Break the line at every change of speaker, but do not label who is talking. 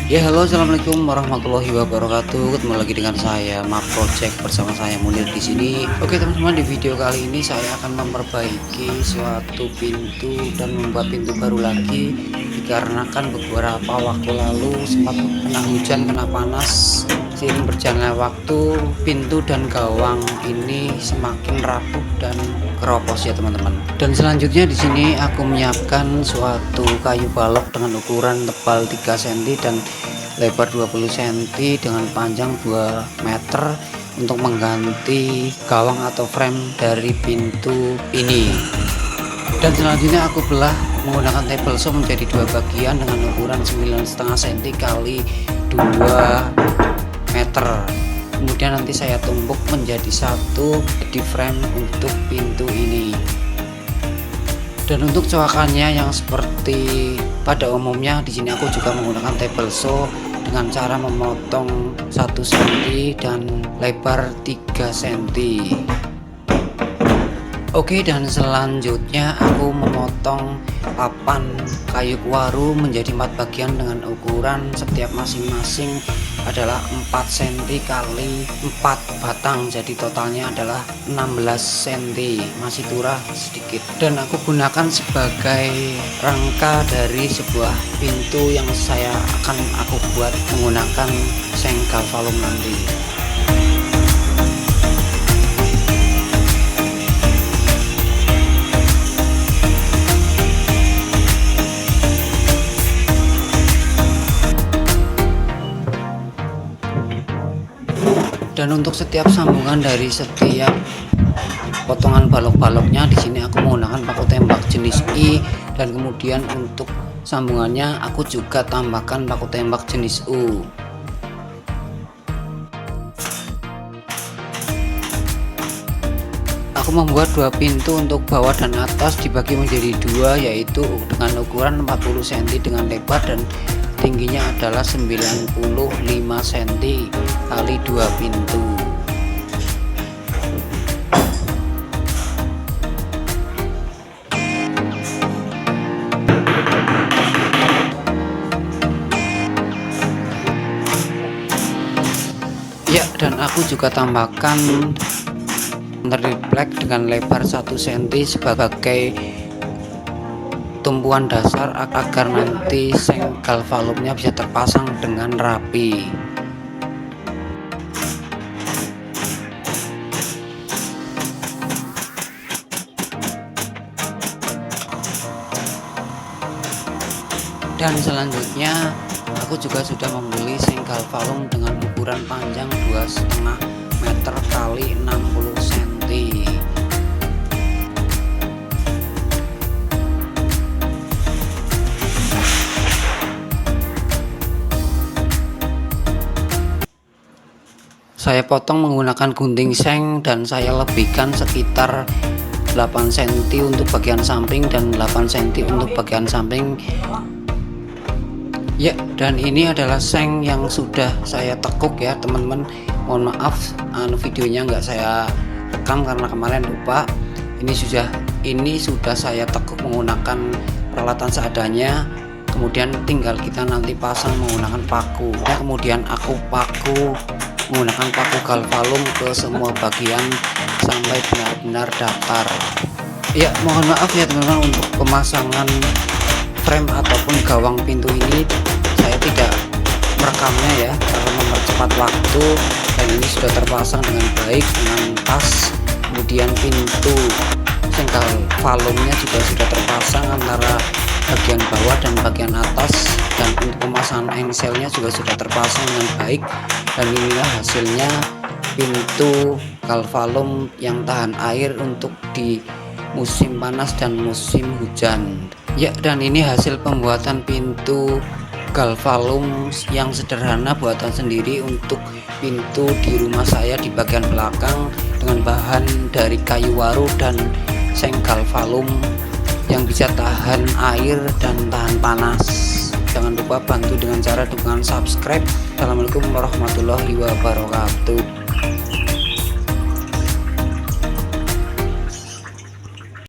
Ya halo, assalamualaikum warahmatullahi wabarakatuh. Ketemu lagi dengan saya Mark Project, bersama saya Munir di sini. Oke teman-teman, di video kali ini saya akan memperbaiki suatu pintu dan membuat pintu baru lagi, dikarenakan beberapa waktu lalu sempat kena hujan, kena panas. Seiring berjalannya waktu, pintu dan gawang ini semakin rapuh dan keropos ya teman-teman. Dan selanjutnya di sini aku menyiapkan suatu kayu balok dengan ukuran tebal 3 cm dan lebar 20 cm dengan panjang 2 meter untuk mengganti gawang atau frame dari pintu ini. Dan selanjutnya aku belah menggunakan table saw menjadi 2 bagian dengan ukuran 9,5 cm kali 2 meter. Kemudian nanti saya tumbuk menjadi satu di frame untuk pintu ini. Dan untuk coakannya yang seperti pada umumnya, di sini aku juga menggunakan table saw dengan cara memotong 1 cm dan lebar 3 cm. Oke, dan selanjutnya aku memotong papan kayu kuaru menjadi 4 bagian dengan ukuran setiap masing-masing adalah 4 cm kali 4 batang, jadi totalnya adalah 16 cm, masih turah sedikit. Dan aku gunakan sebagai rangka dari sebuah pintu yang aku buat menggunakan seng galvalum nanti. Dan untuk setiap sambungan dari setiap potongan balok-baloknya, di sini aku menggunakan paku tembak jenis I, dan kemudian untuk sambungannya aku juga tambahkan paku tembak jenis U. Aku membuat 2 pintu untuk bawah dan atas dibagi menjadi 2, yaitu dengan ukuran 40 cm dengan lebar dan tingginya adalah 95 cm kali 2 pintu. Ya, dan aku juga tambahkan triplek dengan lebar 1 cm sebagai tumpuan dasar agar nanti seng galvalumnya bisa terpasang dengan rapi. Dan selanjutnya aku juga sudah membeli seng galvalum dengan ukuran panjang 2,5 meter kali 60 cm. Saya potong menggunakan gunting seng dan saya lebihkan sekitar 8 cm untuk bagian samping dan 8 cm untuk bagian samping. Ya, dan ini adalah seng yang sudah saya tekuk ya teman-teman. Mohon maaf videonya nggak saya rekam karena kemarin lupa. Ini sudah saya tekuk menggunakan peralatan seadanya. Kemudian tinggal kita nanti pasang menggunakan paku. Ya, kemudian aku menggunakan paku galvalum ke semua bagian sampai benar-benar datar. Ya, mohon maaf ya teman-teman, untuk pemasangan frame ataupun gawang pintu ini saya tidak merekamnya ya karena mempercepat waktu, dan ini sudah terpasang dengan baik dengan pas. Kemudian pintu seng galvalumnya juga sudah terpasang antara bagian bawah dan bagian atas, dan untuk pemasangan engselnya juga sudah terpasang dengan baik. Dan inilah hasilnya pintu galvalum yang tahan air untuk di musim panas dan musim hujan. Ya, dan ini hasil pembuatan pintu galvalum yang sederhana buatan sendiri untuk pintu di rumah saya di bagian belakang, dengan bahan dari kayu waru dan seng galvalum yang bisa tahan air dan tahan panas. Jangan lupa bantu dengan cara dukungan subscribe. Assalamualaikum warahmatullahi wabarakatuh.